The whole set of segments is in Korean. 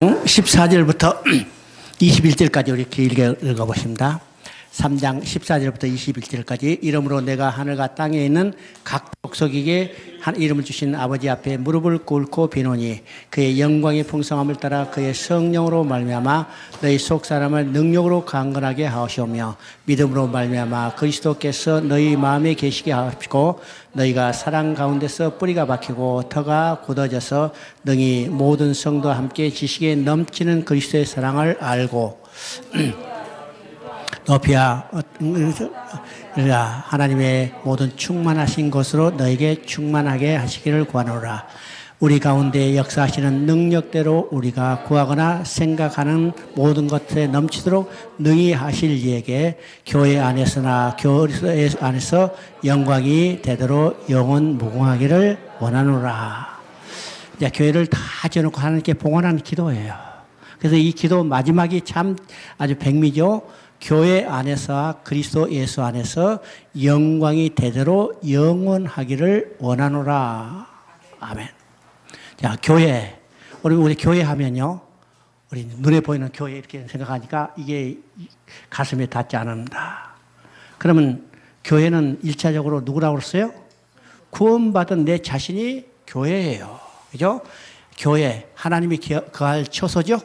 14절부터 21절까지 우리 길게 읽어보십니다. 3장 14절부터 21절까지 이름으로 내가 하늘과 땅에 있는 각 족속에게 한 이름을 주신 아버지 앞에 무릎을 꿇고 비노니 그의 영광의 풍성함을 따라 그의 성령으로 말미암아 너희 속 사람을 능력으로 강건하게 하시오며 믿음으로 말미암아 그리스도께서 너희 마음에 계시게 하시고 너희가 사랑 가운데서 뿌리가 박히고 터가 굳어져서 능히 모든 성도와 함께 지식에 넘치는 그리스도의 사랑을 알고 높이야 하나님의 모든 충만하신 것으로 너에게 충만하게 하시기를 구하노라. 우리 가운데 역사하시는 능력대로 우리가 구하거나 생각하는 모든 것에 넘치도록 능히 하실 이에게 교회 안에서나 교회 안에서 영광이 되도록 영원 무궁하기를 원하노라. 이제 교회를 다 지어놓고 하나님께 봉헌하는 기도예요. 그래서 이 기도 마지막이 참 아주 백미죠. 교회 안에서 그리스도 예수 안에서 영광이 대대로 영원하기를 원하노라. 아멘. 자, 교회. 우리 교회 하면요. 우리 눈에 보이는 교회 이렇게 생각하니까 이게 가슴에 닿지 않는다. 그러면 교회는 1차적으로 누구라고 그랬어요? 구원받은 내 자신이 교회예요. 그죠? 교회. 하나님이 거할 처소죠?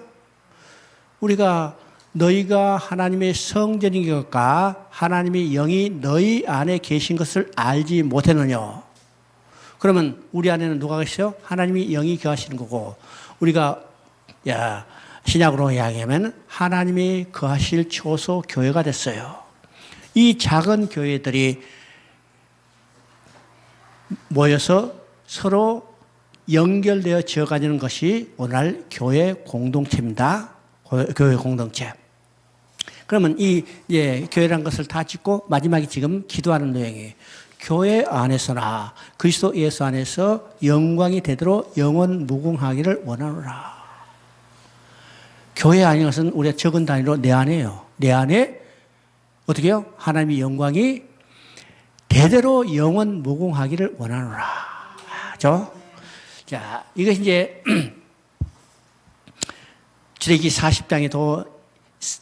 우리가 너희가 하나님의 성전인 것과 하나님의 영이 너희 안에 계신 것을 알지 못했느냐. 그러면 우리 안에는 누가 계세요? 하나님이 영이 거하시는 거고 우리가 신약으로 이야기하면 하나님이 거하실 처소 교회가 됐어요. 이 작은 교회들이 모여서 서로 연결되어 지어가는 것이 오늘날 교회 공동체입니다. 교회 공동체. 그러면 교회라는 것을 다 짓고 마지막에 지금 기도하는 내용이에요. 교회 안에서나 그리스도 예수 안에서 영광이 되도록 영원 무궁하기를 원하노라. 교회 아닌 것은 우리가 적은 단위로 내 안에요. 내 안에 어떻게 해요? 하나님의 영광이 대대로 영원 무궁하기를 원하노라. 그죠? 자, 이것이 이제 출애굽기 40장에도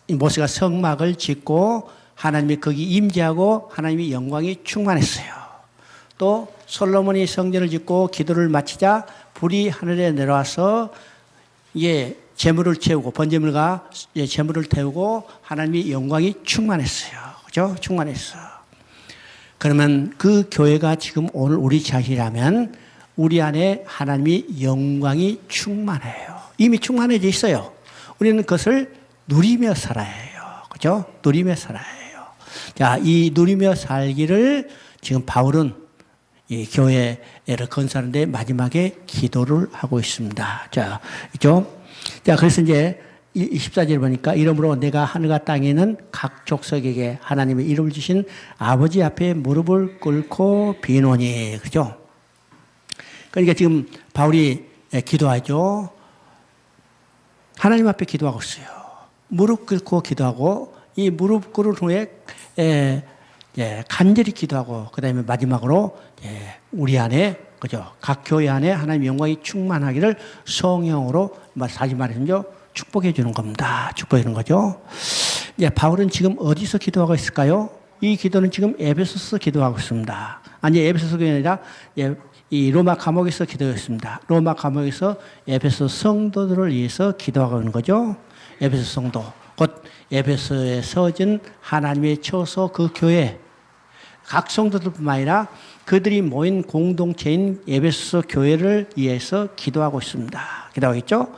모세가 성막을 짓고 하나님이 거기 임재하고 하나님의 영광이 충만했어요. 또 솔로몬이 성전을 짓고 기도를 마치자 불이 하늘에 내려와서 재물을 채우고 번제물과 재물을 태우고 하나님의 영광이 충만했어요. 그죠? 충만했어. 그러면 그 교회가 지금 오늘 우리 자신이라면 우리 안에 하나님의 영광이 충만해요. 이미 충만해져 있어요. 우리는 그것을 누리며 살아야 해요. 그죠? 누리며 살아야 해요. 자, 이 누리며 살기를 지금 바울은 이 교회를 건설하는데 마지막에 기도를 하고 있습니다. 자, 그죠? 자, 그래서 이제 14절 보니까 이름으로 내가 하늘과 땅에 있는 각 족속에게 하나님의 이름을 주신 아버지 앞에 무릎을 꿇고 비노니. 그죠? 그러니까 지금 바울이 기도하죠. 하나님 앞에 기도하고 있어요. 무릎 꿇고 기도하고 이 무릎 꿇은 후에 간절히 기도하고 그다음에 마지막으로 우리 안에 그죠? 각 교회 안에 하나님의 영광이 충만하기를 성령으로 다시 말해서 축복해 주는 겁니다. 축복해 주는 거죠. 바울은 지금 어디서 기도하고 있을까요? 이 기도는 지금 에베소서 기도하고 있습니다. 아니 에베소서 교회가 아니라 이 로마 감옥에서 기도했습니다. 로마 감옥에서 에베소 성도들을 위해서 기도하고 있는 거죠. 에베소 성도, 곧 에베소에 서진 하나님의 처소 그 교회, 각 성도들뿐만 아니라 그들이 모인 공동체인 에베소 교회를 위해서 기도하고 있습니다. 기도하겠죠?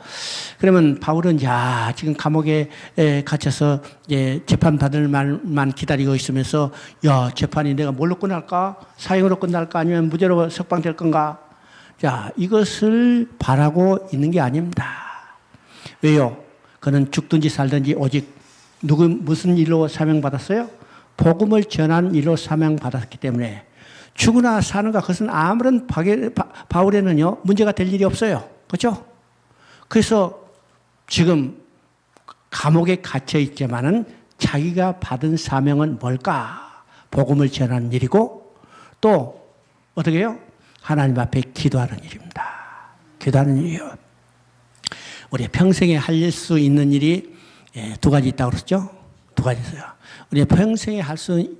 그러면 바울은 지금 감옥에 갇혀서 재판 받을 말만 기다리고 있으면서 재판이 내가 뭘로 끝날까? 사형으로 끝날까? 아니면 무죄로 석방될 건가? 자, 이것을 바라고 있는 게 아닙니다. 왜요? 그는 죽든지 살든지 오직 무슨 일로 사명받았어요? 복음을 전하는 일로 사명받았기 때문에 죽으나 사는가 그것은 아무런 바울에는요 문제가 될 일이 없어요. 그렇죠? 그래서 지금 감옥에 갇혀 있지만은 자기가 받은 사명은 뭘까? 복음을 전하는 일이고 또 어떻게 해요? 하나님 앞에 기도하는 일입니다. 기도하는 일이요. 우리 평생에 할 수 있는 일이 두 가지 있다고 그랬죠? 두 가지 있어요. 우리 평생에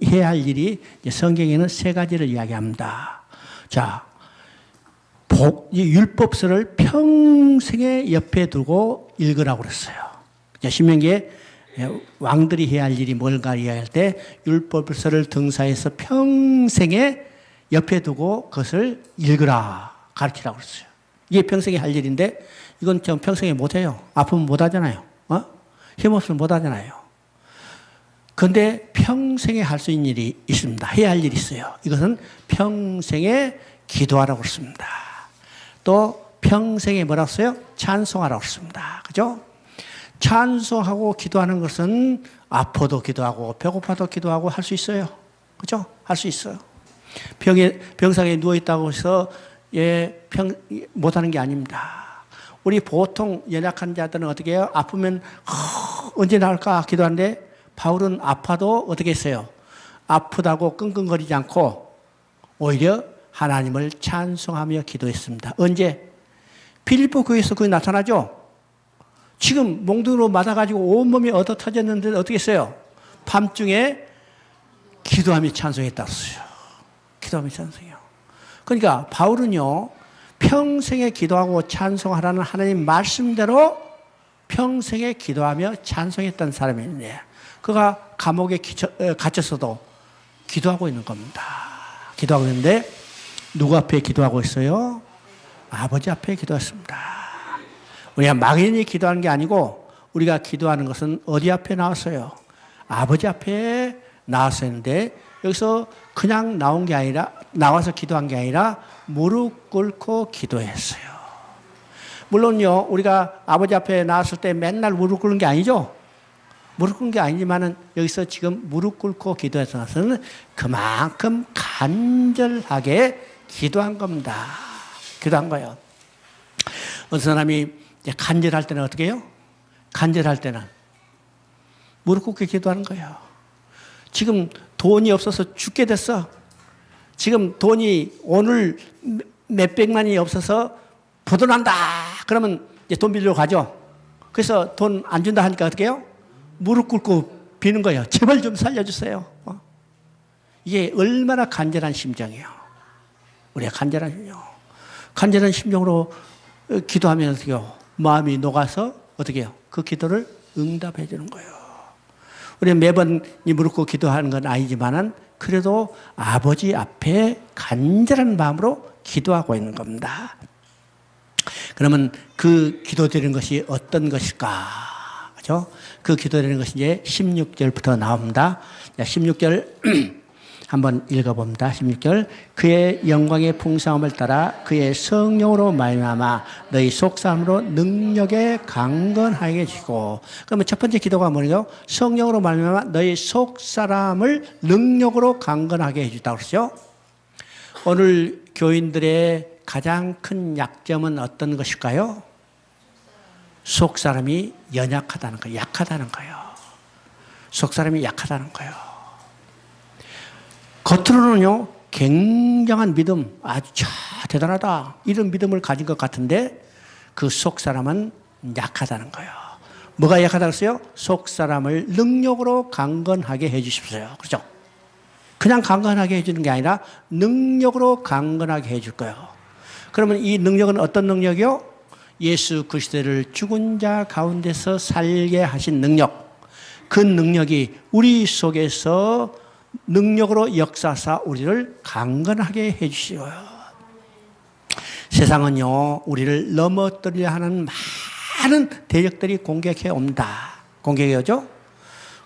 해야 할 일이 성경에는 세 가지를 이야기합니다. 자, 율법서를 평생에 옆에 두고 읽으라고 그랬어요. 신명기에 왕들이 해야 할 일이 뭘까 이야기할 때 율법서를 등사해서 평생에 옆에 두고 그것을 읽으라 가르치라고 그랬어요. 이게 평생에 할 일인데 이건 좀 평생에 못해요. 아프면 못하잖아요. 힘없으면 못하잖아요. 그런데 평생에 할 수 있는 일이 있습니다. 해야 할 일이 있어요. 이것은 평생에 기도하라고 그랬습니다. 또 평생에 뭐라고 했어요? 찬송하라고 했습니다. 그죠? 찬송하고 기도하는 것은 아파도 기도하고 배고파도 기도하고 할 수 있어요. 그죠? 할 수 있어요. 병상에 누워있다고 해서 못하는 게 아닙니다. 우리 보통 연약한 자들은 어떻게 해요? 아프면 언제 나을까 기도하는데 바울은 아파도 어떻게 했어요? 아프다고 끙끙거리지 않고 오히려 하나님을 찬송하며 기도했습니다. 언제? 빌립보 교회에서 그게 나타나죠? 지금 몽둥이로 맞아가지고 온몸이 얻어 터졌는데 어떻게 했어요? 밤중에 기도하며 찬송했다고 했어요. 기도하며 찬송해요. 그러니까 바울은요, 평생에 기도하고 찬송하라는 하나님 말씀대로 평생에 기도하며 찬송했던 사람인데 그가 감옥에 갇혔어도 기도하고 있는 겁니다. 기도하고 있는데 누구 앞에 기도하고 있어요? 아버지 앞에 기도했습니다. 우리가 막연히 기도하는 게 아니고 우리가 기도하는 것은 어디 앞에 나왔어요? 아버지 앞에 나왔었는데 여기서 그냥 나와서 기도한 게 아니라 무릎 꿇고 기도했어요. 물론요, 우리가 아버지 앞에 나왔을 때 맨날 무릎 꿇는 게 아니죠? 무릎 꿇는 게 아니지만은 여기서 지금 무릎 꿇고 기도해서 나서는 그만큼 간절하게 기도한 겁니다. 기도한 거예요. 어떤 사람이 간절할 때는 어떻게 해요? 간절할 때는 무릎 꿇고 기도하는 거예요. 지금 돈이 없어서 죽게 됐어. 지금 돈이 오늘 몇백만이 없어서 부도난다. 그러면 이제 돈 빌리러 가죠. 그래서 돈 안 준다 하니까 어떻게 해요? 무릎 꿇고 비는 거예요. 제발 좀 살려주세요. 이게 얼마나 간절한 심정이에요. 우리가 간절한 심정. 간절한 심정으로 기도하면 어떻게 해요? 마음이 녹아서 어떻게 해요? 그 기도를 응답해 주는 거예요. 우리가 매번 무릎 꿇고 기도하는 건 아니지만은 그래도 아버지 앞에 간절한 마음으로 기도하고 있는 겁니다. 그러면 그 기도드리는 것이 어떤 것일까? 그죠? 그 기도드리는 것이 이제 16절부터 나옵니다. 16절 한번 읽어봅니다. 16절. 그의 영광의 풍성함을 따라 그의 성령으로 말미암아 너희 속사람으로 능력에 강건하게 해주시고. 그러면 첫 번째 기도가 뭐냐고? 성령으로 말미암아 너희 속사람을 능력으로 강건하게 해주셨다고 그러죠. 오늘 교인들의 가장 큰 약점은 어떤 것일까요? 속사람이 연약하다는 거예요. 약하다는 거예요. 속사람이 약하다는 거예요. 겉으로는요, 굉장한 믿음, 아주 대단하다. 이런 믿음을 가진 것 같은데 그 속사람은 약하다는 거예요. 뭐가 약하다고 했어요? 속사람을 능력으로 강건하게 해 주십시오. 그렇죠? 그냥 강건하게 해주는 게 아니라 능력으로 강건하게 해줄 거예요. 그러면 이 능력은 어떤 능력이요? 예수 그리스도를 죽은 자 가운데서 살게 하신 능력. 그 능력이 우리 속에서 능력으로 역사사 우리를 강건하게 해주시고요. 세상은요, 우리를 넘어뜨리려 하는 많은 대적들이 공격해 옵니다. 공격해 오죠?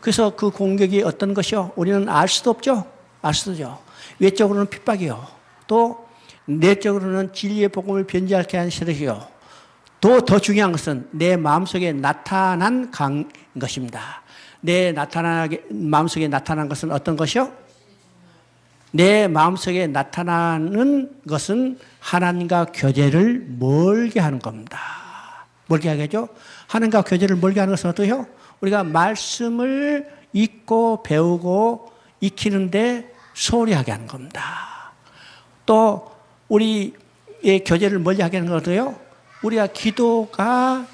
그래서 그 공격이 어떤 것이요? 우리는 알 수도 없죠? 알 수도 없죠. 외적으로는 핍박이요. 또 내적으로는 진리의 복음을 변질하게 하는 시력이요. 또 더 중요한 것은 내 마음속에 나타난 것입니다. 내 마음속에 나타난 것은 어떤 것이요? 내 마음속에 나타나는 것은 하나님과 교제를 멀게 하는 겁니다. 멀게 하겠죠? 하나님과 교제를 멀게 하는 것은 어떠해요? 우리가 말씀을 읽고 배우고 익히는데 소홀히 하게 하는 겁니다. 또 우리의 교제를 멀리 하게 하는 건 어떠해요? 우리가 기도가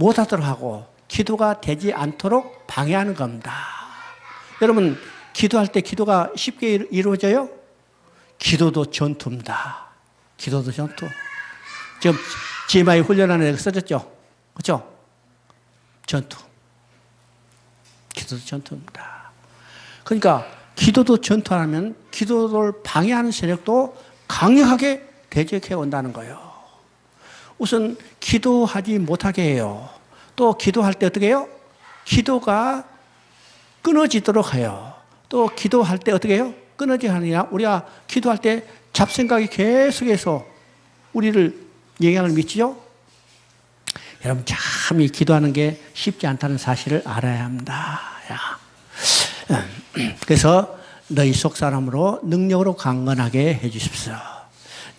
못하도록 하고 기도가 되지 않도록 방해하는 겁니다. 여러분, 기도할 때 기도가 쉽게 이루어져요? 기도도 전투입니다. 기도도 전투. 지금 GMI 훈련하는 데 써졌죠? 그렇죠? 전투. 기도도 전투입니다. 그러니까 기도도 전투하면 기도를 방해하는 세력도 강력하게 대적해 온다는 거예요. 우선 기도하지 못하게 해요. 또 기도할 때 어떻게 해요? 기도가 끊어지도록 해요. 또 기도할 때 어떻게 해요? 끊어지게 하느냐? 우리가 기도할 때 잡생각이 계속해서 우리를 영향을 미치죠? 여러분, 참 이 기도하는 게 쉽지 않다는 사실을 알아야 합니다. 그래서 너희 속사람으로 능력으로 강건하게 해 주십시오.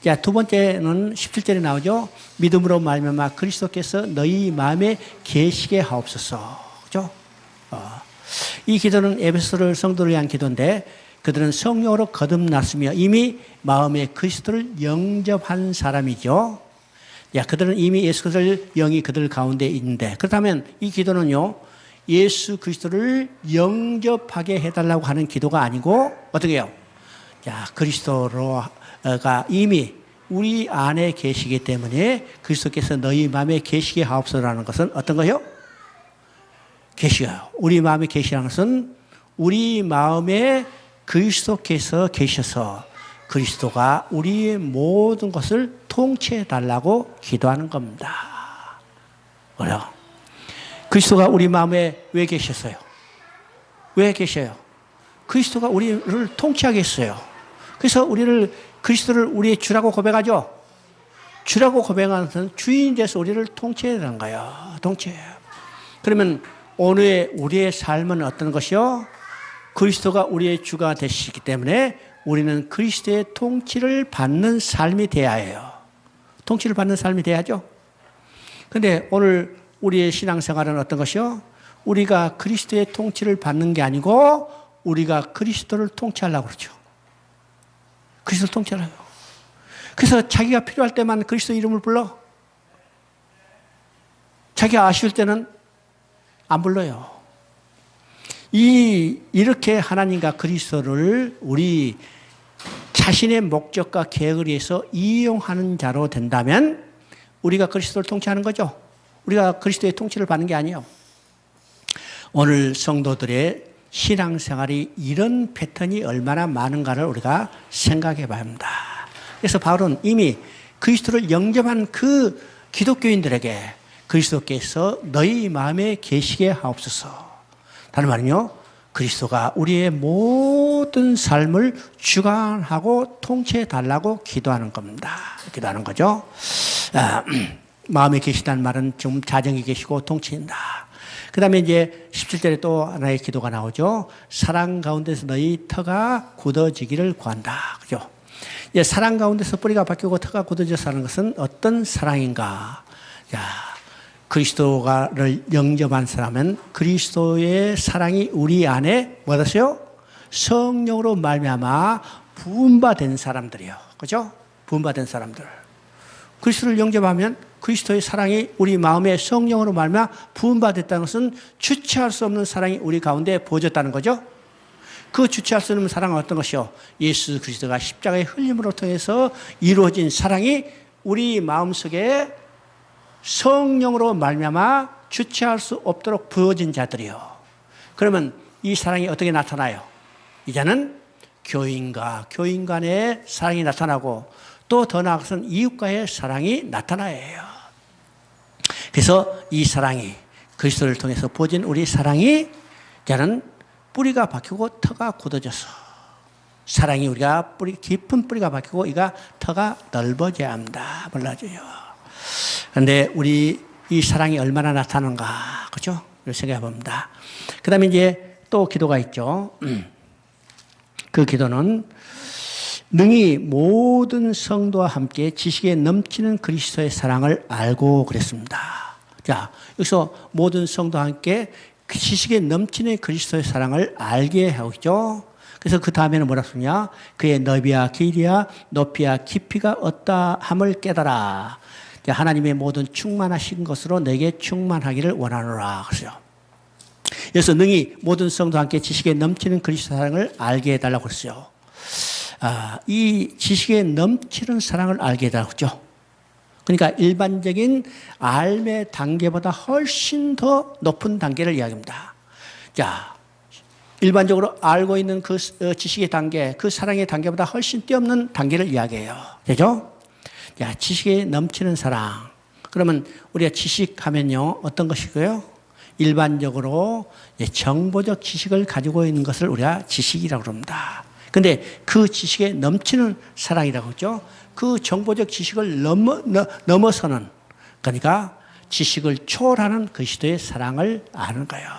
자, 두 번째는 17절에 나오죠. 믿음으로 말미암아 그리스도께서 너희 마음에 계시게 하옵소서. 그죠? 이 기도는 에베소를 성도를 위한 기도인데 그들은 성령으로 거듭났으며 이미 마음에 그리스도를 영접한 사람이죠. 야, 그들은 이미 예수 그리스도를 영이 그들 가운데 있는데 그렇다면 이 기도는요, 예수 그리스도를 영접하게 해달라고 하는 기도가 아니고 어떻게 해요? 자, 그리스도가 이미 우리 안에 계시기 때문에 그리스도께서 너희 마음에 계시게 하옵소서라는 것은 어떤 거요? 계시요. 우리 마음에 계시라는 것은 우리 마음에 그리스도께서 계셔서 그리스도가 우리의 모든 것을 통치해 달라고 기도하는 겁니다. 그래요. 그리스도가 우리 마음에 왜 계셨어요? 왜 계셔요? 그리스도가 우리를 통치하겠어요. 그래서 그리스도를 우리의 주라고 고백하죠. 주라고 고백하는 것은 주인이 돼서 우리를 통치해야 되는 거예요. 통치해요. 그러면 오늘의 우리의 삶은 어떤 것이요? 그리스도가 우리의 주가 되시기 때문에 우리는 그리스도의 통치를 받는 삶이 돼야 해요. 통치를 받는 삶이 돼야죠. 그런데 오늘 우리의 신앙생활은 어떤 것이요? 우리가 그리스도의 통치를 받는 게 아니고 우리가 그리스도를 통치하려고 그러죠. 그리스도를 통치하려고. 그래서 자기가 필요할 때만 그리스도 이름을 불러. 자기가 아쉬울 때는 안 불러요. 이렇게 하나님과 그리스도를 우리 자신의 목적과 계획을 위해서 이용하는 자로 된다면 우리가 그리스도를 통치하는 거죠. 우리가 그리스도의 통치를 받는 게 아니에요. 오늘 성도들의 신앙생활이 이런 패턴이 얼마나 많은가를 우리가 생각해 봐야 합니다. 그래서 바울은 이미 그리스도를 영접한 그 기독교인들에게 그리스도께서 너희 마음에 계시게 하옵소서. 다른 말은요, 그리스도가 우리의 모든 삶을 주관하고 통치해 달라고 기도하는 겁니다. 기도하는 거죠. 마음에 계시다는 말은 좀 자정이 계시고 통치한다. 그 다음에 이제 17절에 또 하나의 기도가 나오죠. 사랑 가운데서 너희 터가 굳어지기를 구한다. 그죠? 이제 사랑 가운데서 뿌리가 바뀌고 터가 굳어져서 하는 것은 어떤 사랑인가? 자, 그리스도를 영접한 사람은 그리스도의 사랑이 우리 안에 뭐였어요? 성령으로 말미암아 부음받은 사람들이요. 그죠? 부음받은 사람들. 그리스도를 영접하면 그리스도의 사랑이 우리 마음에 성령으로 말미암아 부음받았다는 것은 주체할 수 없는 사랑이 우리 가운데 부어졌다는 거죠. 그 주체할 수 없는 사랑은 어떤 것이요? 예수 그리스도가 십자가의 흘림으로 통해서 이루어진 사랑이 우리 마음속에 성령으로 말미암아 주체할 수 없도록 부어진 자들이요. 그러면 이 사랑이 어떻게 나타나요? 이제는 교인과 교인 간의 사랑이 나타나고 또 더 나아가서는 이웃과의 사랑이 나타나요. 그래서 이 사랑이 그리스도를 통해서 부어진 우리 사랑이 이제는 뿌리가 박히고 터가 굳어져서 사랑이 우리가 깊은 뿌리가 박히고 이가 터가 넓어져야 합니다. 몰라줘요. 그런데 우리 이 사랑이 얼마나 나타나는가, 그렇죠? 생각해 봅니다. 그 다음에 이제 또 기도가 있죠. 그 기도는 능히 모든 성도와 함께 지식에 넘치는 그리스도의 사랑을 알고 그랬습니다. 자, 여기서 모든 성도와 함께 그 지식에 넘치는 그리스도의 사랑을 알게 하고 있죠. 그래서 그 다음에는 뭐라 쓰냐? 그의 너비와 길이와 높이와 깊이가 어떠함을 깨달아. 하나님의 모든 충만하신 것으로 내게 충만하기를 원하노라. 그랬어요. 그래서 능히 모든 성도와 함께 지식에 넘치는 그리스도 사랑을 알게 해달라고 그랬어요. 이 지식에 넘치는 사랑을 알게 해달라고 그랬죠. 그러니까 일반적인 삶의 단계보다 훨씬 더 높은 단계를 이야기합니다. 자, 일반적으로 알고 있는 그 지식의 단계, 그 사랑의 단계보다 훨씬 뛰어넘는 단계를 이야기해요. 되죠? 자, 지식에 넘치는 사랑. 그러면 우리가 지식하면요, 어떤 것이고요? 일반적으로 정보적 지식을 가지고 있는 것을 우리가 지식이라고 합니다. 근데 그 지식에 넘치는 사랑이라고 하죠. 그 정보적 지식을 넘어서는, 그러니까 지식을 초월하는 그리스도의 사랑을 아는 거예요.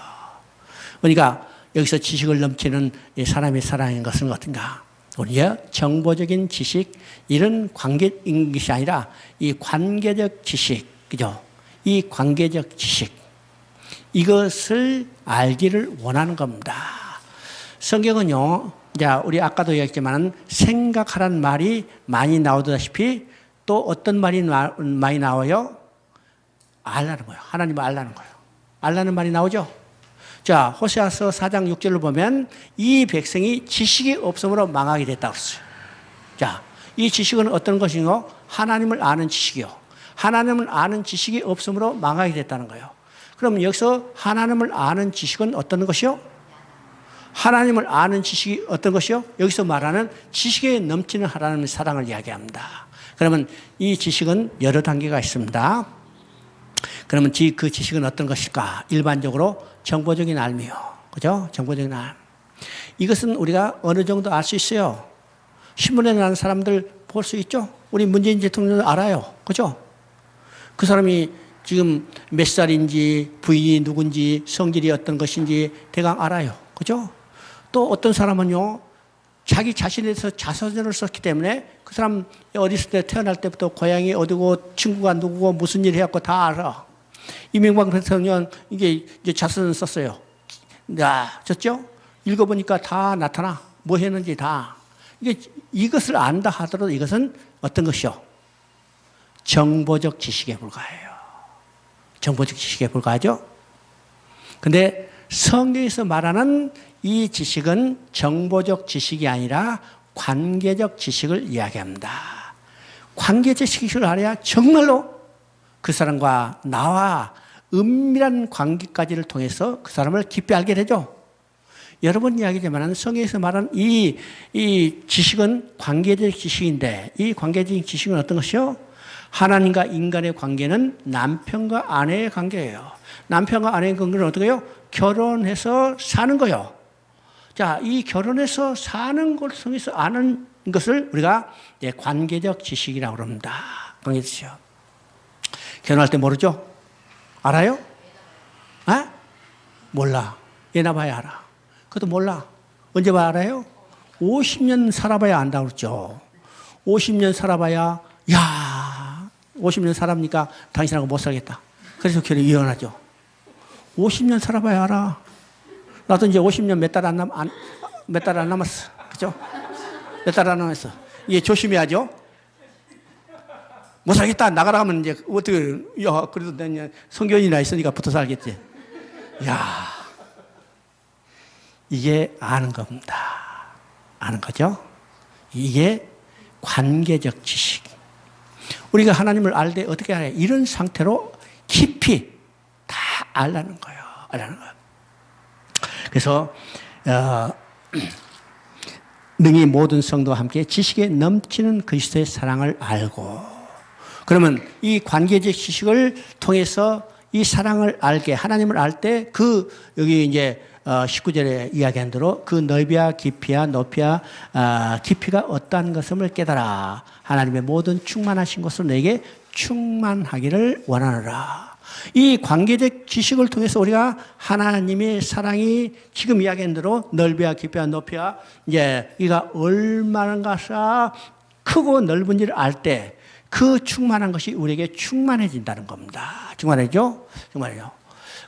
그러니까 여기서 지식을 넘치는 사람의 사랑인 것은 어떤가? 우리가 정보적인 지식, 이런 관계인 것이 아니라 이 관계적 지식, 그죠? 이 관계적 지식, 이것을 알기를 원하는 겁니다. 성경은요, 자, 우리 아까도 얘기했지만 생각하라는 말이 많이 나오다시피 또 어떤 말이 많이 나와요? 알라는 거예요. 하나님을 알라는 거예요. 알라는 말이 나오죠? 자, 호세아서 4장 6절을 보면 이 백성이 지식이 없음으로 망하게 됐다고 했어요. 자, 이 지식은 어떤 것인가? 하나님을 아는 지식이요. 하나님을 아는 지식이 없음으로 망하게 됐다는 거예요. 그럼 여기서 하나님을 아는 지식은 어떤 것이요? 하나님을 아는 지식이 어떤 것이요? 여기서 말하는 지식에 넘치는 하나님의 사랑을 이야기합니다. 그러면 이 지식은 여러 단계가 있습니다. 그러면 그 지식은 어떤 것일까? 일반적으로 정보적인 알미요. 그죠? 정보적인 알. 이것은 우리가 어느 정도 알 수 있어요. 신문에 나는 사람들 볼 수 있죠? 우리 문재인 대통령을 알아요. 그죠? 그 사람이 지금 몇 살인지, 부인이 누군지, 성질이 어떤 것인지 대강 알아요. 그죠? 또 어떤 사람은요, 자기 자신에 대해서 자서전을 썼기 때문에 그 사람 어렸을 때 태어날 때부터 고향이 어디고 친구가 누구고 무슨 일 해갖고 다 알아. 이명박 대통령 이게 이제 자서전 썼어요. 졌죠? 읽어보니까 다 나타나. 뭐 했는지 다. 이것을 안다 하더라도 이것은 어떤 것이요? 정보적 지식에 불과해요. 정보적 지식에 불과하죠? 근데 성경에서 말하는 이 지식은 정보적 지식이 아니라 관계적 지식을 이야기합니다. 관계적 지식을 알아야 정말로 그 사람과 나와 은밀한 관계까지를 통해서 그 사람을 깊이 알게 되죠. 여러 번 이야기지만 성경에서 말하는 이 지식은 관계적 지식인데, 이 관계적 지식은 어떤 것이요? 하나님과 인간의 관계는 남편과 아내의 관계예요. 남편과 아내의 관계는 어떻게 해요? 결혼해서 사는 거예요. 자, 이 결혼해서 사는 것을 통해서 아는 것을 우리가 관계적 지식이라고 합니다. 관계적 지식. 결혼할 때 모르죠? 알아요? 아? 몰라. 얘나 봐야 알아. 그것도 몰라. 언제 봐야 알아요? 50년 살아봐야 안다고 그랬죠. 50년 살아봐야, 야, 50년 살아보니까 당신하고 못 살겠다. 그래서 결혼 이혼하죠. 50년 살아봐야 알아. 나도 이제 50년 몇 달 안 남았어. 그죠? 몇 달 안 남았어. 이게 조심해야죠. 못 살겠다. 나가라 하면 이제 어떻게, 야, 그래도 내가 성견이나 있으니까 붙어 살겠지. 야, 이게 아는 겁니다. 아는 거죠? 이게 관계적 지식. 우리가 하나님을 알 때 어떻게 알아요? 이런 상태로 깊이 다 알라는 거예요. 알라는 거예요. 그래서 능히 모든 성도와 함께 지식에 넘치는 그리스도의 사랑을 알고, 그러면 이 관계적 지식을 통해서 이 사랑을 알게, 하나님을 알 때 여기 이제 19절에 이야기한 대로 그 넓이와 깊이와 높이와 깊이가 어떠한 것임을 깨달아 하나님의 모든 충만하신 것으로 내게 충만하기를 원하노라. 이 관계적 지식을 통해서 우리가 하나님의 사랑이 지금 이야기한 대로 넓이와 깊이와 높이와 이제 이가 얼마나 크고 넓은지를 알 때 그 충만한 것이 우리에게 충만해진다는 겁니다. 충만해죠? 충만해요.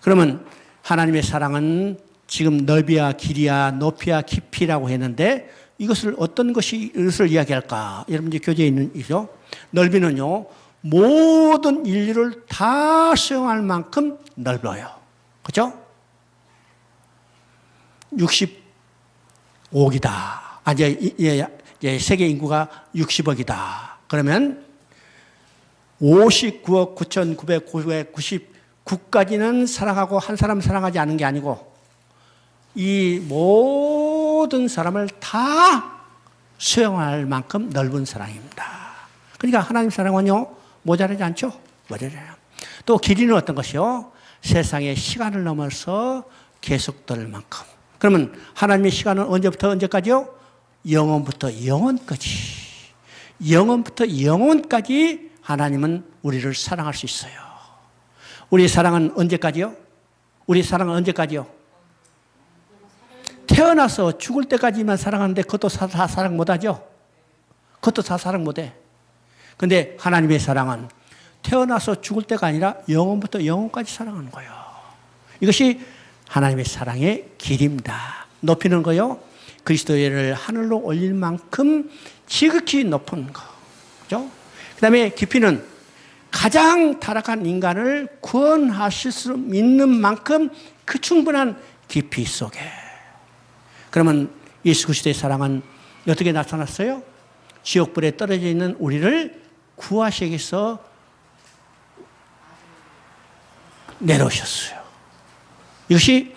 그러면 하나님의 사랑은 지금 넓이와 길이와 높이와 깊이라고 했는데 이것을 어떤 것을 이야기할까? 여러분 이제 교재에 있는 이죠. 넓이는요, 모든 인류를 다 수용할 만큼 넓어요. 그죠? 65억이다. 이제 세계 인구가 60억이다. 그러면 59억 9,999까지는 사랑하고 한 사람 사랑하지 않은 게 아니고 이 모든 사람을 다 수용할 만큼 넓은 사랑입니다. 그러니까 하나님 사랑은요, 모자라지 않죠? 모자라요. 또 길이는 어떤 것이요? 세상의 시간을 넘어서 계속될 만큼. 그러면 하나님의 시간은 언제부터 언제까지요? 영원부터 영원까지. 영원부터 영원까지 하나님은 우리를 사랑할 수 있어요. 우리 사랑은 언제까지요? 우리 사랑은 언제까지요? 태어나서 죽을 때까지만 사랑하는데 그것도 다 사랑 못하죠? 그것도 다 사랑 못해. 근데 하나님의 사랑은 태어나서 죽을 때가 아니라 영원부터 영원까지 사랑하는 거예요. 이것이 하나님의 사랑의 길입니다. 높이는 거요. 그리스도를 하늘로 올릴 만큼 지극히 높은 거. 그죠? 그 다음에 깊이는 가장 타락한 인간을 구원하실 수 있는 만큼 그 충분한 깊이 속에. 그러면 예수 그리스도의 사랑은 어떻게 나타났어요? 지옥불에 떨어져 있는 우리를 구하시기 위해서 내려오셨어요. 이것이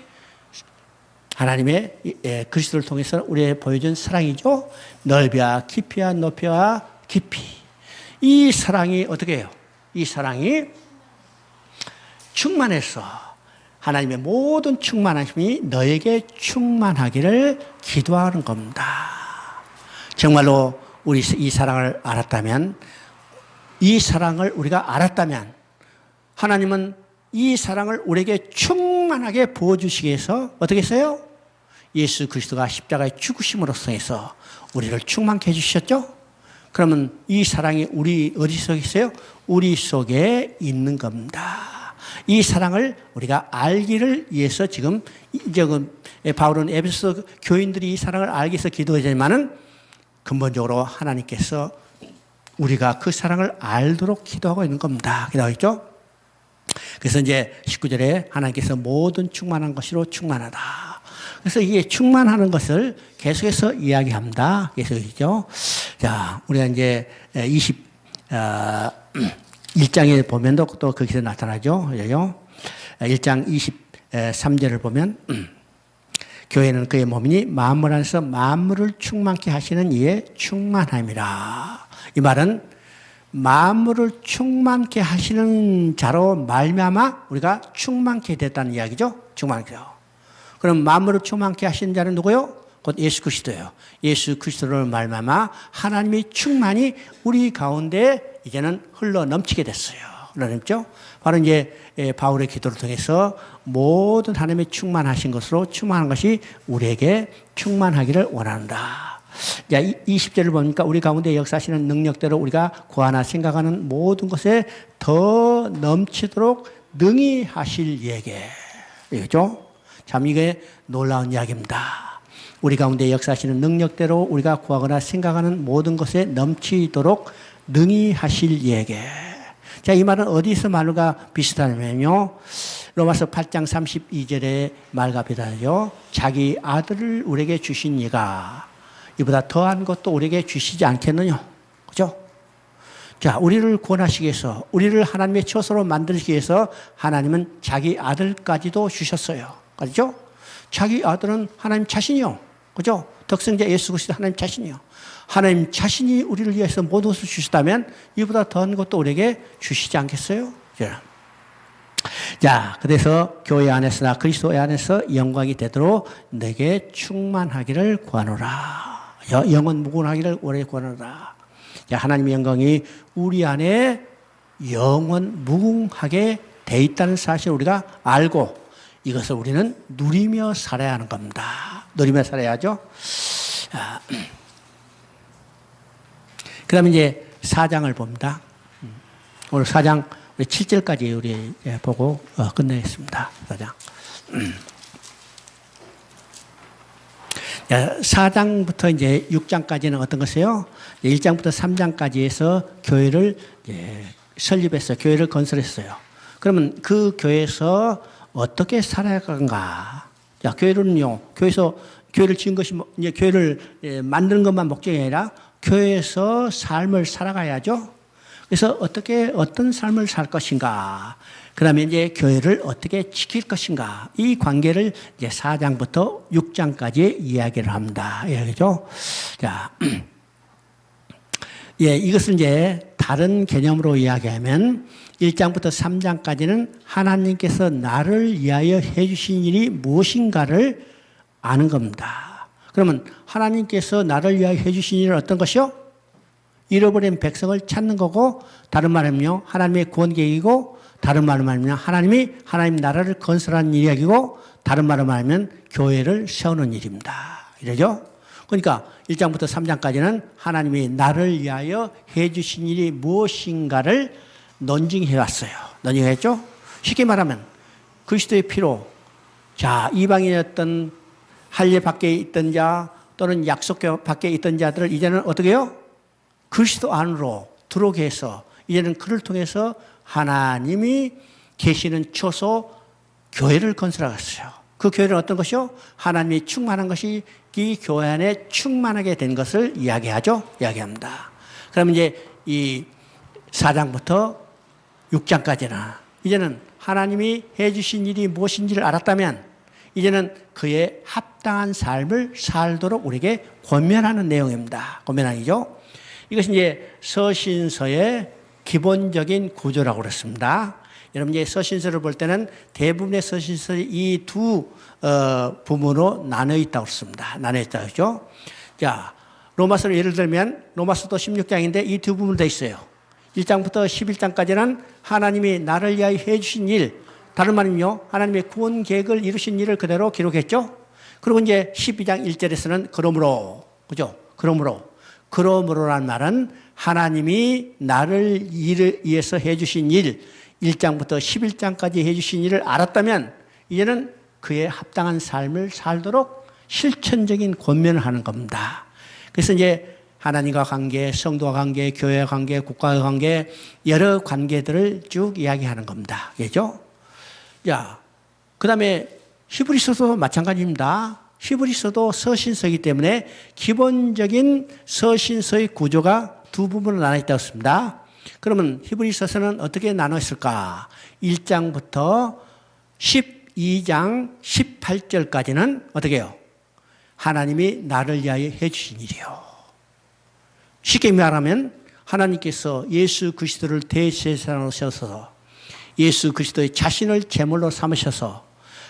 하나님의 그리스도를 통해서 우리에게 보여준 사랑이죠. 넓이와 깊이와 높이와 깊이. 이 사랑이 어떻게 해요? 이 사랑이 충만해서 하나님의 모든 충만하심이 너에게 충만하기를 기도하는 겁니다. 정말로 우리 이 사랑을 알았다면, 이 사랑을 우리가 알았다면 하나님은 이 사랑을 우리에게 충만하게 부어주시기 위해서 어떻게 했어요? 예수 그리스도가 십자가에 죽으심으로써 해서 우리를 충만케 해주셨죠? 그러면 이 사랑이 우리 어디 속에 있어요? 우리 속에 있는 겁니다. 이 사랑을 우리가 알기를 위해서 지금 바울은 에베소 교인들이 이 사랑을 알기 위해서 기도하지만은 근본적으로 하나님께서 우리가 그 사랑을 알도록 기도하고 있는 겁니다. 기도하겠죠? 그래서 이제 19절에 하나님께서 모든 충만한 것으로 충만하다. 그래서 이게 충만하는 것을 계속해서 이야기합니다. 계속이죠. 자, 우리가 이제 1장에 보면 또 거기서 나타나죠. 1장 23절을 보면 교회는 그의 몸이니 만물 안에서 만물을 충만케 하시는 이의 충만함이라. 이 말은 만물을 충만케 하시는 자로 말미암아 우리가 충만케 됐다는 이야기죠. 충만케요. 그럼 만물을 충만케 하시는 자는 누구요? 곧 예수 그리스도예요. 예수 그리스도를 말미암아 하나님의 충만이 우리 가운데 이제는 흘러 넘치게 됐어요. 흘러 넘죠? 바로 이제 바울의 기도를 통해서 모든 하나님의 충만하신 것으로 충만한 것이 우리에게 충만하기를 원한다. 자, 20절을 보니까 우리 가운데 역사하시는 능력대로 우리가 구하나 생각하는 모든 것에 더 넘치도록 능히 하실 예게. 이거죠? 참 이게 놀라운 이야기입니다. 우리 가운데 역사하시는 능력대로 우리가 구하거나 생각하는 모든 것에 넘치도록 능히 하실 예게. 자, 이 말은 어디서 말과 비슷하냐면요. 로마서 8장 32절의 말과 비슷하죠. 자기 아들을 우리에게 주신 이가 이보다 더한 것도 우리에게 주시지 않겠느냐. 그죠? 자, 우리를 구원하시기 위해서, 우리를 하나님의 처소로 만들기 위해서 하나님은 자기 아들까지도 주셨어요. 그죠? 자기 아들은 하나님 자신이요. 그죠? 독생자 예수 그리스도 하나님 자신이요. 하나님 자신이 우리를 위해서 모든 것을 주셨다면 이보다 더한 것도 우리에게 주시지 않겠어요? 자, 그래서 교회 안에서나 그리스도 안에서 영광이 되도록 내게 충만하기를 구하노라. 영원 무궁하기를 오래 구하노라. 자, 하나님의 영광이 우리 안에 영원 무궁하게 돼 있다는 사실을 우리가 알고 이것을 우리는 누리며 살아야 하는 겁니다. 누리며 살아야죠. 그 다음에 이제 4장을 봅니다. 오늘 4장 7절까지 우리 보고 끝내겠습니다. 4장. 4장부터 이제 6장까지는 어떤 것이에요? 1장부터 3장까지 해서 교회를 설립했어요. 교회를 건설했어요. 그러면 그 교회에서 어떻게 살아야 하는가? 자, 교회는요, 교회를 지은 것이, 이제 교회를 만드는 것만 목적이 아니라 교회에서 삶을 살아가야죠. 그래서 어떤 삶을 살 것인가. 그 다음에 이제 교회를 어떻게 지킬 것인가. 이 관계를 이제 4장부터 6장까지 이야기를 합니다. 이야기죠. 자, 예, 이것을 이제 다른 개념으로 이야기하면 1장부터 3장까지는 하나님께서 나를 위하여 해주신 일이 무엇인가를 아는 겁니다. 그러면 하나님께서 나를 위하여 해주신 일은 어떤 것이요? 잃어버린 백성을 찾는 거고, 다른 말하면요, 하나님의 구원 계획이고, 다른 말로 하면 하나님 나라를 건설하는 이야기고, 다른 말로 하면 교회를 세우는 일입니다. 이러죠? 그러니까 1장부터 3장까지는 하나님이 나를 위하여 해주신 일이 무엇인가를 논증해 왔어요. 논증했죠? 쉽게 말하면 그리스도의 피로, 자, 이방인이었던 할례 밖에 있던 자 또는 약속 밖에 있던 자들을 이제는 어떻게 해요? 그리스도 안으로 들어오게 해서 이제는 그를 통해서 하나님이 계시는 처소 교회를 건설하겠어요. 그 교회는 어떤 것이요? 하나님이 충만한 것이 이 교회 안에 충만하게 된 것을 이야기합니다. 그러면 이제 이 4장부터 6장까지는 이제는 하나님이 해주신 일이 무엇인지를 알았다면 이제는 그의 합당한 삶을 살도록 우리에게 권면하는 내용입니다. 권면하기죠. 이것이 이제 서신서의 기본적인 구조라고 그랬습니다. 여러분 이제 서신서를 볼 때는 대부분의 서신서이 이 두 부문으로 나눠 있다고 그랬습니다. 나눠 있다고 했죠. 자, 로마서를 예를 들면 로마서도 16장인데 이 두 부분 돼 있어요. 1장부터 11장까지는 하나님이 나를 위하여 해주신 일, 다른 말은요, 하나님의 구원 계획을 이루신 일을 그대로 기록했죠. 그리고 이제 12장 1절에서는 그러므로, 그죠? 그러므로란 말은 하나님이 나를 위해서 해주신 일, 1장부터 11장까지 해주신 일을 알았다면 이제는 그의 합당한 삶을 살도록 실천적인 권면을 하는 겁니다. 그래서 이제 하나님과 관계, 성도와 관계, 교회와 관계, 국가와 관계, 여러 관계들을 쭉 이야기하는 겁니다. 그죠? 자, 그 다음에 히브리서도 마찬가지입니다. 히브리서도 서신서이기 때문에 기본적인 서신서의 구조가 두 부분으로 나눠 있다고 했습니다. 그러면 히브리서서는 어떻게 나눠 있을까? 1장부터 12장 18절까지는 어떻게 해요? 하나님이 나를 위하여 해주신 일이요. 쉽게 말하면 하나님께서 예수 그리스도를 대제사장으로 세워서 예수 그리스도의 자신을 제물로 삼으셔서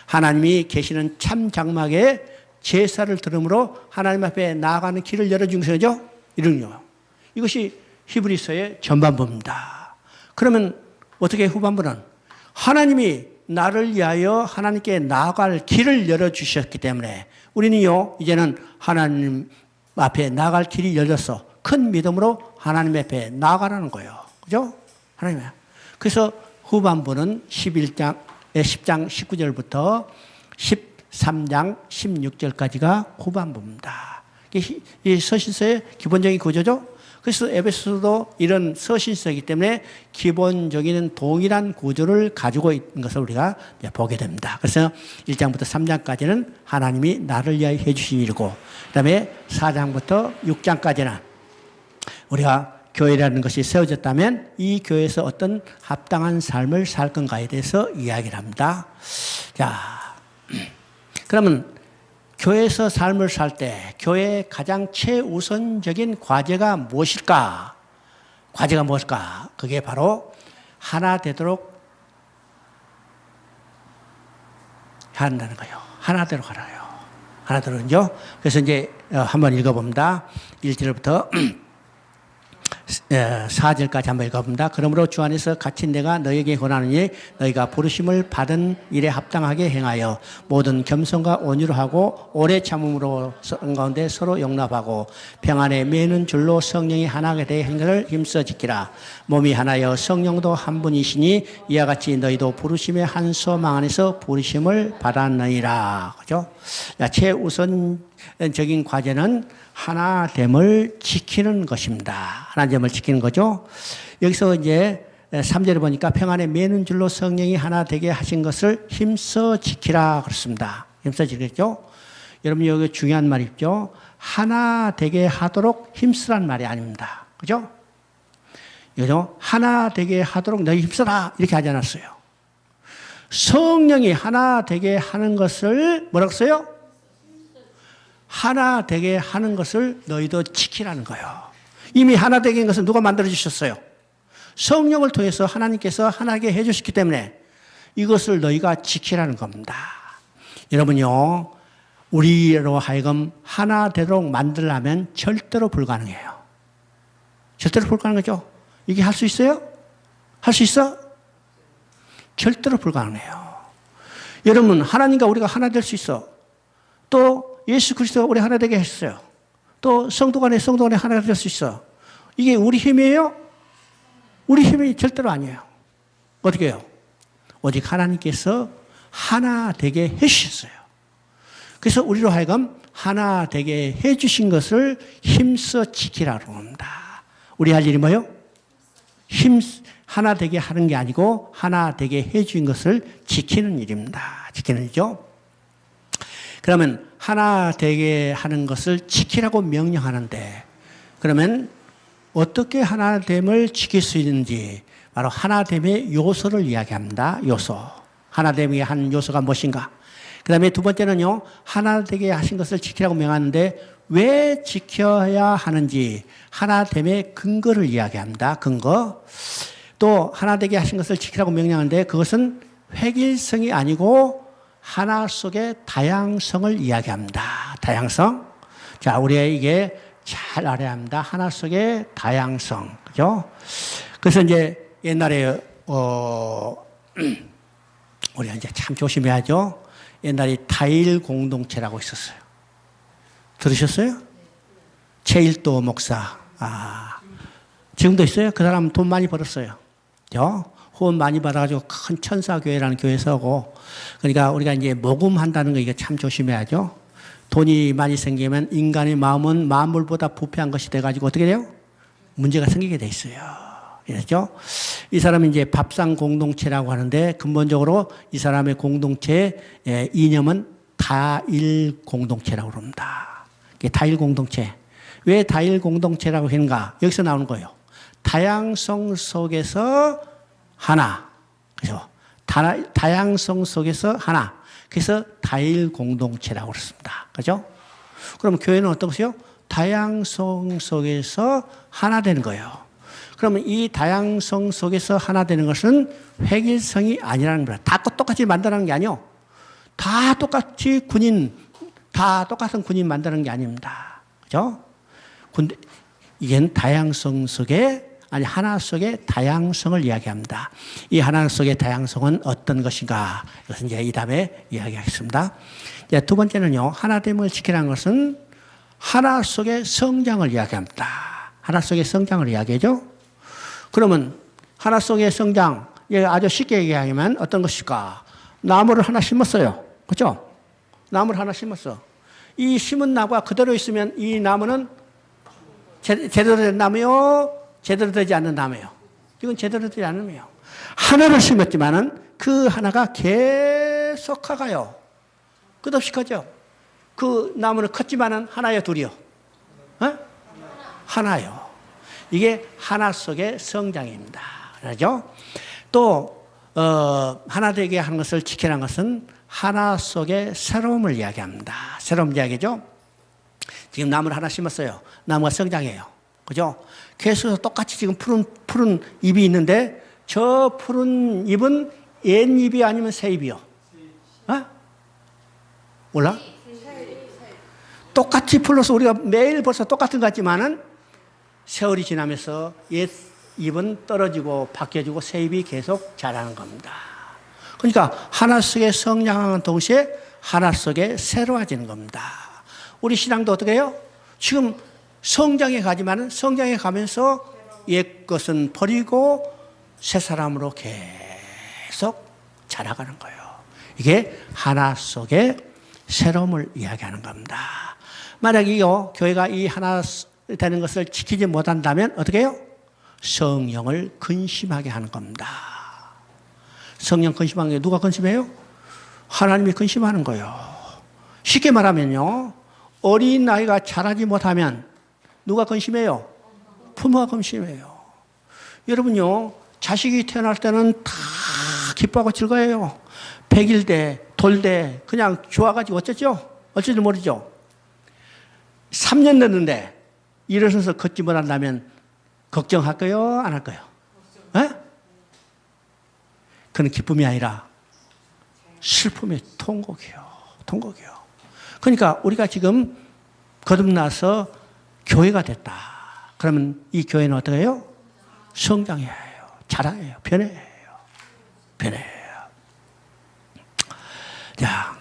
하나님이 계시는 참 장막에 제사를 드림으로 하나님 앞에 나아가는 길을 열어준 것이죠. 이런요. 이것이 히브리서의 전반부입니다. 그러면 어떻게 후반부는 하나님이 나를 위하여 하나님께 나아갈 길을 열어주셨기 때문에 우리는요, 이제는 하나님 앞에 나아갈 길이 열려서 큰 믿음으로 하나님 앞에 나아가라는 거예요. 그죠? 하나님. 그래서 후반부는 10장 19절부터 13장 16절까지가 후반부입니다. 이 서신서의 기본적인 구조죠. 그래서 에베소서도 이런 서신서이기 때문에 기본적인 동일한 구조를 가지고 있는 것을 우리가 보게 됩니다. 그래서 1장부터 3장까지는 하나님이 나를 위하여 해주신 일이고, 그 다음에 4장부터 6장까지는 우리가 교회라는 것이 세워졌다면 이 교회에서 어떤 합당한 삶을 살 건가에 대해서 이야기를 합니다. 자, 그러면 교회에서 삶을 살 때 교회의 가장 최우선적인 과제가 무엇일까? 과제가 무엇일까? 그게 바로 하나 되도록 한다는 거예요. 하나되도록 하라요. 하나되도록요. 그래서 이제 한번 읽어봅니다. 1절부터 4절까지 한번 읽어봅니다. 그러므로 주 안에서 갇힌 내가 너에게 권하노니 너희가 부르심을 받은 일에 합당하게 행하여 모든 겸손과 온유로 하고 오래 참음으로 가운데 서로 용납하고 평안에 매는 줄로 성령이 하나가 되어 행하를 힘써 지키라. 몸이 하나여 성령도 한 분이시니 이와 같이 너희도 부르심의 한 소망 안에서 부르심을 받았느니라. 그죠? 최우선적인 과제는 하나됨을 지키는 것입니다. 하나됨을 지키는 거죠. 여기서 이제 3절에 보니까 평안에 매는 줄로 성령이 하나 되게 하신 것을 힘써 지키라 그렇습니다. 힘써 지키겠죠? 여러분 여기 중요한 말이죠. 하나 되게 하도록 힘쓰란 말이 아닙니다. 그죠? 이거죠? 하나 되게 하도록 너희 힘써라 이렇게 하지 않았어요. 성령이 하나 되게 하는 것을 뭐라고 써요? 하나 되게 하는 것을 너희도 지키라는 거예요. 이미 하나 되게 한 것은 누가 만들어 주셨어요? 성령을 통해서 하나님께서 하나게 해 주셨기 때문에 이것을 너희가 지키라는 겁니다. 여러분요, 우리로 하여금 하나 되도록 만들려면 절대로 불가능해요. 절대로 불가능하죠? 이게 할 수 있어요? 할 수 있어? 절대로 불가능해요. 여러분, 하나님과 우리가 하나 될 수 있어. 또 예수 그리스도가 우리 하나 되게 했어요. 또 성도 간에 하나 될 수 있어. 이게 우리 힘이에요? 우리 힘이 절대로 아니에요. 어떻게 해요? 오직 하나님께서 하나 되게 해주셨어요. 그래서 우리로 하여금 하나 되게 해주신 것을 힘써 지키라고 합니다. 우리 할 일이 뭐예요? 하나 되게 하는 게 아니고 하나 되게 해준 것을 지키는 일입니다. 지키는 일이죠. 그러면 하나 되게 하는 것을 지키라고 명령하는데 그러면 어떻게 하나됨을 지킬 수 있는지 바로 하나됨의 요소를 이야기합니다. 요소. 하나됨의 한 요소가 무엇인가? 그 다음에 두 번째는요. 하나 되게 하신 것을 지키라고 명하는데 왜 지켜야 하는지 하나됨의 근거를 이야기합니다. 근거. 또 하나 되게 하신 것을 지키라고 명령하는데 그것은 획일성이 아니고 하나 속의 다양성을 이야기합니다. 다양성. 자, 우리가 이게 잘 알아야 합니다. 하나 속의 다양성. 그죠? 그래서 이제 옛날에, 우리가 이제 참 조심해야죠. 옛날에 다일 공동체라고 있었어요. 들으셨어요? 최일도 목사. 지금도 있어요? 그 사람 돈 많이 벌었어요. 그죠? 후원 많이 받아가지고 큰 천사교회라는 교회에서 하고, 그러니까 우리가 이제 모금한다는 거 이거 참 조심해야죠. 돈이 많이 생기면 인간의 마음은 만물보다 부패한 것이 돼가지고 어떻게 돼요? 문제가 생기게 돼 있어요. 그렇죠? 이 사람이 이제 밥상 공동체라고 하는데 근본적으로 이 사람의 공동체의 이념은 다일 공동체라고 합니다. 다일 공동체. 왜 다일 공동체라고 하는가? 여기서 나오는 거예요. 다양성 속에서 하나. 그죠? 다양성 속에서 하나. 그래서 다일 공동체라고 그렇습니다. 그죠? 그럼 교회는 어떤 것이요? 다양성 속에서 하나 되는 거예요. 그러면 이 다양성 속에서 하나 되는 것은 획일성이 아니라는 거예요. 다 똑같이 만드는 게 아니요. 다 똑같이 다 똑같은 군인 만드는 게 아닙니다. 그죠? 근데 이게 다양성 속에 하나 속의 다양성을 이야기합니다. 이 하나 속의 다양성은 어떤 것인가? 이것은 이제 이 다음에 이야기하겠습니다. 이제 두 번째는요, 하나됨을 지키라는 것은 하나 속의 성장을 이야기합니다. 하나 속의 성장을 이야기하죠. 그러면 하나 속의 성장, 아주 쉽게 얘기하면 어떤 것일까? 나무를 하나 심었어요. 그렇죠? 나무를 하나 심었어. 이 심은 나무가 그대로 있으면 이 나무는 제대로 된 나무요? 제대로 되지 않는 나무예요. 이건 제대로 되지 않는 나무예요. 하나를 심었지만은 그 하나가 계속 커가요. 끝없이 커져. 그 나무는 컸지만은 하나요, 둘이요? 하나요. 이게 하나 속의 성장입니다. 그렇죠? 또 하나 되게 하는 것을 지키라는 것은 하나 속의 새로움을 이야기합니다. 새로움 이야기죠. 지금 나무를 하나 심었어요. 나무가 성장해요. 그죠? 계속 똑같이 지금 푸른 잎이 있는데 저 푸른 잎은 옛 잎이 아니면 새 잎이요? 몰라? 똑같이 풀러서 우리가 매일 벌써 똑같은 것 같지만은 세월이 지나면서 옛 잎은 떨어지고 바뀌어지고 새 잎이 계속 자라는 겁니다. 그러니까 하나 속에 성장하는 동시에 하나 속에 새로워지는 겁니다. 우리 신앙도 어떻게 해요? 지금 성장해 가지만은 성장해 가면서 옛 것은 버리고 새 사람으로 계속 자라가는 거예요. 이게 하나 속에 새로움을 이야기하는 겁니다. 만약 교회가 이 하나 되는 것을 지키지 못한다면 어떻게 해요? 성령을 근심하게 하는 겁니다. 성령 근심하는 게 누가 근심해요? 하나님이 근심하는 거예요. 쉽게 말하면요, 어린 아이가 자라지 못하면 누가 근심해요? 부모가 근심해요. 여러분요, 자식이 태어날 때는 다 기뻐하고 즐거워요. 100일 돌 그냥 좋아가지고 어쩌죠? 어쩔지 모르죠. 3년 됐는데 일어서서 걷지 못한다면 걱정할 거요? 안 할 거요? 에? 그건 기쁨이 아니라 슬픔의 통곡이요. 통곡이요. 그러니까 우리가 지금 거듭나서 교회가 됐다. 그러면 이 교회는 어떻게 해요? 성장해야 해요. 자라요. 변해야 해요. 변해야 해요. 자,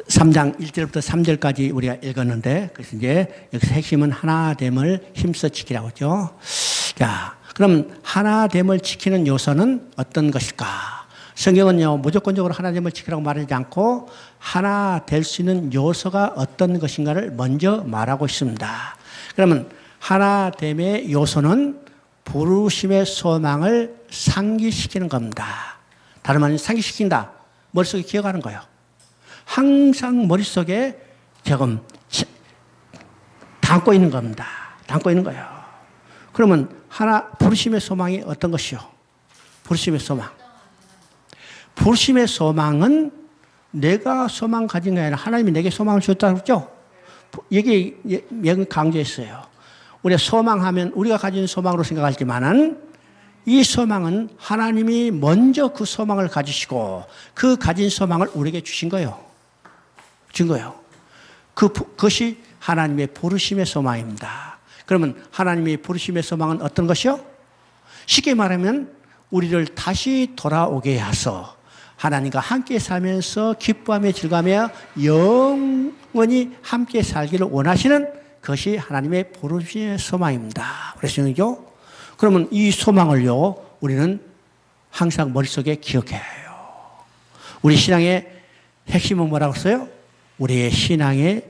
3장 1절부터 3절까지 우리가 읽었는데, 그래서 이제 여기서 핵심은 하나됨을 힘써 지키라고 하죠. 자, 그럼 하나됨을 지키는 요소는 어떤 것일까? 성경은요, 무조건적으로 하나됨을 지키라고 말하지 않고 하나 될 수 있는 요소가 어떤 것인가를 먼저 말하고 있습니다. 그러면 하나됨의 요소는 부르심의 소망을 상기시키는 겁니다. 다른 말은 상기시킨다. 머릿속에 기억하는 거예요. 항상 머릿속에 조금 담고 있는 겁니다. 담고 있는 거예요. 그러면 부르심의 소망이 어떤 것이요? 부르심의 소망. 부르심의 소망은 내가 소망 가진 게 아니라 하나님이 내게 소망을 주었다고 그랬죠? 이게 강조했어요. 우리가 소망하면 우리가 가진 소망으로 생각하지만은 이 소망은 하나님이 먼저 그 소망을 가지시고 그 가진 소망을 우리에게 주신 거예요. 준 거예요. 그것이 하나님의 부르심의 소망입니다. 그러면 하나님의 부르심의 소망은 어떤 것이요? 쉽게 말하면 우리를 다시 돌아오게 하서 하나님과 함께 살면서 기뻐하며 즐거워하며 영원히 함께 살기를 원하시는 그것이 하나님의 부르심의 소망입니다. 그러시죠? 그러면 이 소망을요, 우리는 항상 머릿속에 기억해야 해요. 우리 신앙의 핵심은 뭐라고 했어요? 우리의 신앙의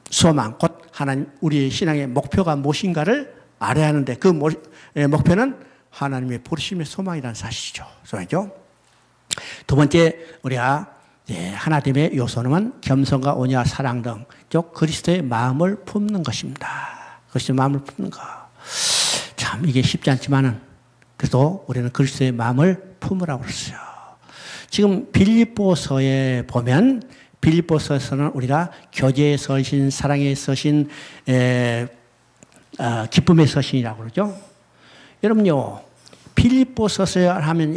소망, 곧 하나님, 우리의 신앙의 목표가 무엇인가를 알아야 하는데 그 목표는 하나님의 부르심의 소망이라는 사실이죠. 소망이죠. 두 번째, 우리가 하나됨의 요소는 겸손과 온유와 사랑 등 그리스도의 마음을 품는 것입니다. 그리스도의 마음을 품는 것. 참 이게 쉽지 않지만은 그래도 우리는 그리스도의 마음을 품으라고 그랬어요. 지금 빌립보서에 보면 빌립보서에서는 우리가 교제의 서신, 사랑의 서신, 기쁨의 서신이라고 그러죠. 여러분요, 빌립보서서 하면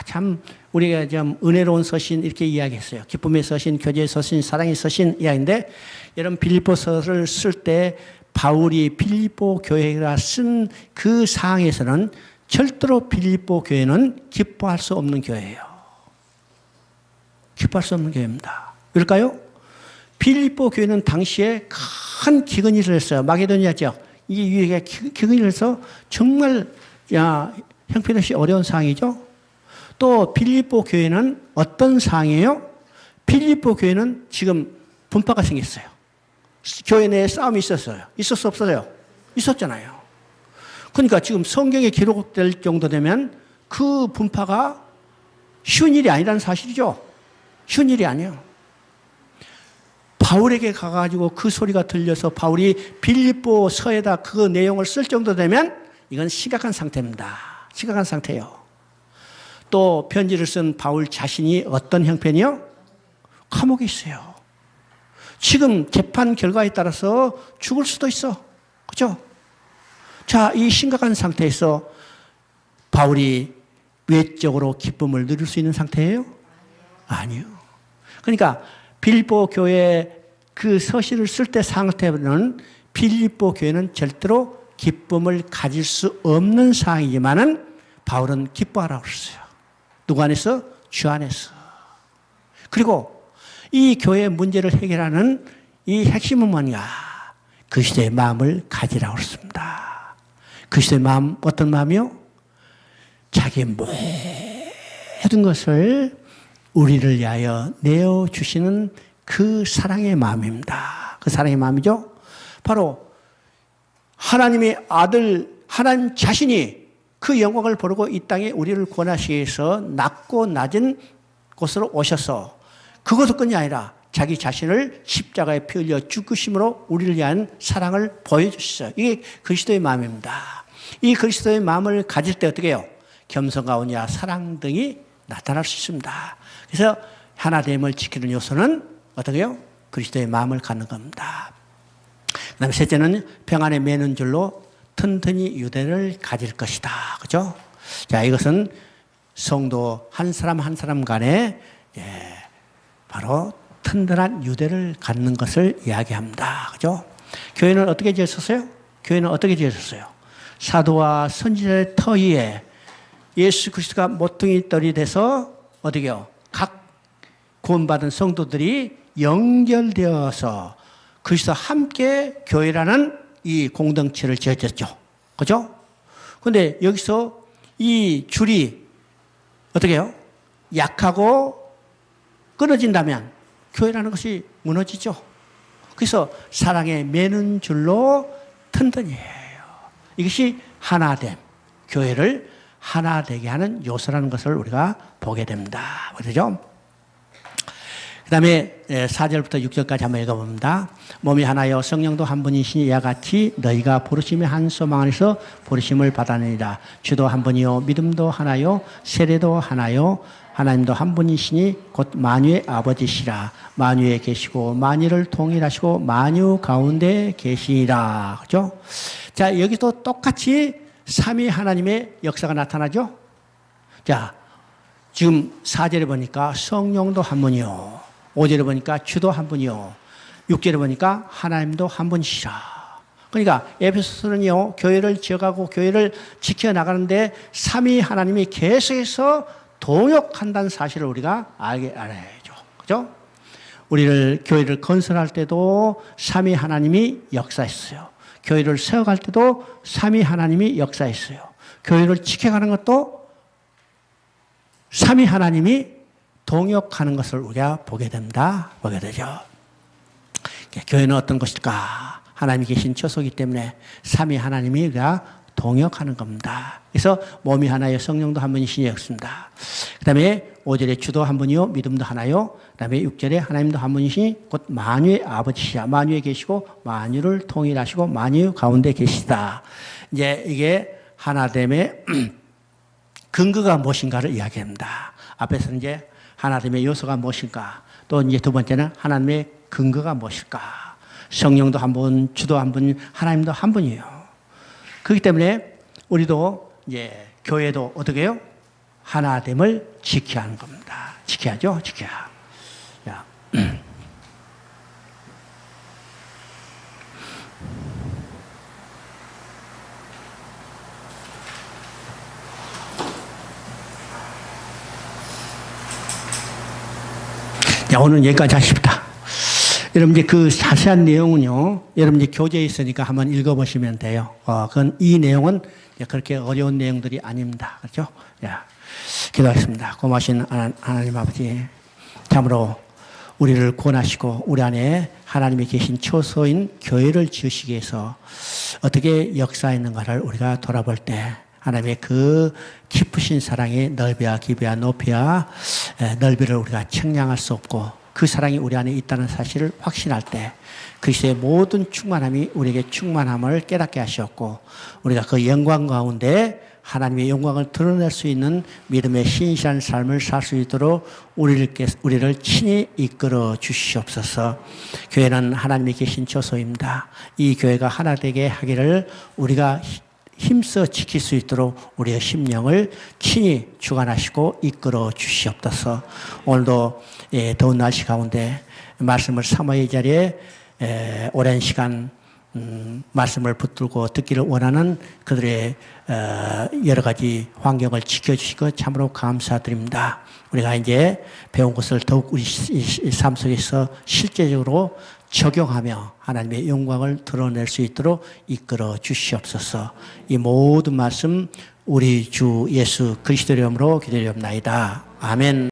참 우리가 좀 은혜로운 서신 이렇게 이야기했어요. 기쁨의 서신, 교제의 서신, 사랑의 서신 이야기인데, 여러분 빌립보서를 쓸 때 바울이 빌립보 교회가 쓴 그 상황에서는 절대로 빌립보 교회는 기뻐할 수 없는 교회예요. 기뻐할 수 없는 교회입니다. 왜일까요? 빌립보 교회는 당시에 큰 기근이 일어났어요. 마게도니아죠. 이게 기근이 일어나서 정말 형편없이 어려운 상황이죠. 또 빌립보 교회는 어떤 상황이에요? 빌립보 교회는 지금 분파가 생겼어요. 교회 내에 싸움이 있었어요. 있었어 없어요? 있었잖아요. 그러니까 지금 성경에 기록될 정도 되면 그 분파가 쉬운 일이 아니라는 사실이죠. 쉬운 일이 아니에요. 바울에게 가가지고 그 소리가 들려서 바울이 빌립보 서에다 그 내용을 쓸 정도 되면 이건 심각한 상태입니다. 심각한 상태예요. 또 편지를 쓴 바울 자신이 어떤 형편이요? 감옥에 있어요. 지금 재판 결과에 따라서 죽을 수도 있어. 그죠? 자, 이 심각한 상태에서 바울이 외적으로 기쁨을 누릴 수 있는 상태예요? 아니요. 그러니까 빌립보 교회 그 서신을 쓸 때 상태는 빌립보 교회는 절대로 기쁨을 가질 수 없는 상황이지만은 바울은 기뻐하라고 그랬어요. 누구 안에서? 주 안에서. 그리고 이 교회의 문제를 해결하는 이 핵심은 뭐냐? 그리스도의 마음을 가지라고 그랬습니다. 그리스도의 마음, 어떤 마음이요? 자기의 모든 것을 우리를 위하여 내어주시는 그 사랑의 마음입니다. 그 사랑의 마음이죠. 바로 하나님의 아들, 하나님 자신이 그 영광을 보르고 이 땅에 우리를 구원하시기 위해서 낮고 낮은 곳으로 오셔서 그것뿐이 아니라 자기 자신을 십자가에 피 흘려 죽으심으로 우리를 위한 사랑을 보여주셨어요. 이게 그리스도의 마음입니다. 이 그리스도의 마음을 가질 때 어떻게 해요? 겸손과 온유와 사랑 등이 나타날 수 있습니다. 그래서 하나됨을 지키는 요소는 어떻게 해요? 그리스도의 마음을 갖는 겁니다. 그 다음에 셋째는 평안에 매는 줄로 튼튼히 유대를 가질 것이다. 그죠? 자, 이것은 성도 한 사람 한 사람 간에 바로 튼튼한 유대를 갖는 것을 이야기합니다. 그죠? 교회는 어떻게 지었었어요? 교회는 어떻게 지었었어요? 사도와 선지자의 터 위에 예수 그리스도가 모퉁이 돌이 돼서 어떻게요? 각 구원받은 성도들이 연결되어서 그리스도와 함께 교회라는 이 공동체를 지어졌죠. 그죠? 근데 여기서 이 줄이 어떻게 해요? 약하고 끊어진다면 교회라는 것이 무너지죠. 그래서 사랑에 매는 줄로 튼튼히 해요. 이것이 하나됨, 교회를 하나 되게 하는 요소라는 것을 우리가 보게 됩니다. 그렇죠? 그 다음에 4절부터 6절까지 한번 읽어봅니다. 몸이 하나요 성령도 한 분이시니 이와 같이 너희가 부르심의 한 소망 안에서 부르심을 받았느니라. 주도 한 분이요 믿음도 하나요 세례도 하나요 하나님도 한 분이시니 곧 만유의 아버지시라. 만유에 계시고 만유를 통일하시고 만유 가운데 계시니라. 그렇죠? 자, 여기도 똑같이 삼위 하나님의 역사가 나타나죠. 자, 지금 4절에 보니까 성령도 한 분이요, 5절에 보니까 주도 한 분이요, 6절에 보니까 하나님도 한 분이시라. 그러니까 에베소서는요, 교회를 지어가고 교회를 지켜나가는데 삼위 하나님이 계속해서 동역한다는 사실을 우리가 알아야죠. 그죠? 우리를 교회를 건설할 때도 삼위 하나님이 역사했어요. 교회를 세워갈 때도 삼위 하나님이 역사했어요. 교회를 지켜가는 것도 삼위 하나님이 동역하는 것을 우리가 보게 된다, 보게 되죠. 교회는 어떤 것일까? 하나님이 계신 처소이기 때문에 삼위 하나님이 우리가 동역하는 겁니다. 그래서 몸이 하나요 성령도 한 분이시니 역습니다. 그 다음에 5절에 주도 한 분이요 믿음도 하나요. 그 다음에 6절에 하나님도 한 분이시니 곧 만유의 아버지시라. 만유에 계시고 만유를 통일하시고 만유 가운데 계시다. 이제 이게 하나됨의 근거가 무엇인가를 이야기합니다. 앞에서는 이제 하나됨의 요소가 무엇일까? 또 이제 두 번째는 하나님의 근거가 무엇일까? 성령도 한 분, 주도 한 분, 하나님도 한 분이에요. 그렇기 때문에 우리도 이제 교회도 어떻게 해요? 하나됨을 지켜야 하는 겁니다. 지켜야죠, 지켜야. 자. 자, 오늘은 여기까지 하십니다. 여러분 이제 그 자세한 내용은요, 여러분 이제 교재에 있으니까 한번 읽어보시면 돼요. 그건 이 내용은 그렇게 어려운 내용들이 아닙니다. 그렇죠? 야, 기도하겠습니다. 고마우신 하나님 아버지, 참으로 우리를 구원하시고 우리 안에 하나님이 계신 처소인 교회를 지으시기 위해서 어떻게 역사했는가를 우리가 돌아볼 때 하나님의 그 깊으신 사랑의 넓이와 깊이와 높이와 넓이를 우리가 측량할 수 없고 그 사랑이 우리 안에 있다는 사실을 확신할 때 그리스도의 모든 충만함이 우리에게 충만함을 깨닫게 하셨고 우리가 그 영광 가운데 하나님의 영광을 드러낼 수 있는 믿음의 신실한 삶을 살 수 있도록 우리를 친히 이끌어 주시옵소서. 교회는 하나님이 계신 처소입니다. 이 교회가 하나 되게 하기를 우리가 힘써 지킬 수 있도록 우리의 심령을 친히 주관하시고 이끌어 주시옵소서. 오늘도 더운 날씨 가운데 말씀을 사모의 자리에 오랜 시간 말씀을 붙들고 듣기를 원하는 그들의 여러 가지 환경을 지켜주시고 참으로 감사드립니다. 우리가 이제 배운 것을 더욱 우리 삶 속에서 실제적으로 적용하며 하나님의 영광을 드러낼 수 있도록 이끌어 주시옵소서. 이 모든 말씀 우리 주 예수 그리스도의 이름으로 기도드리옵나이다. 아멘.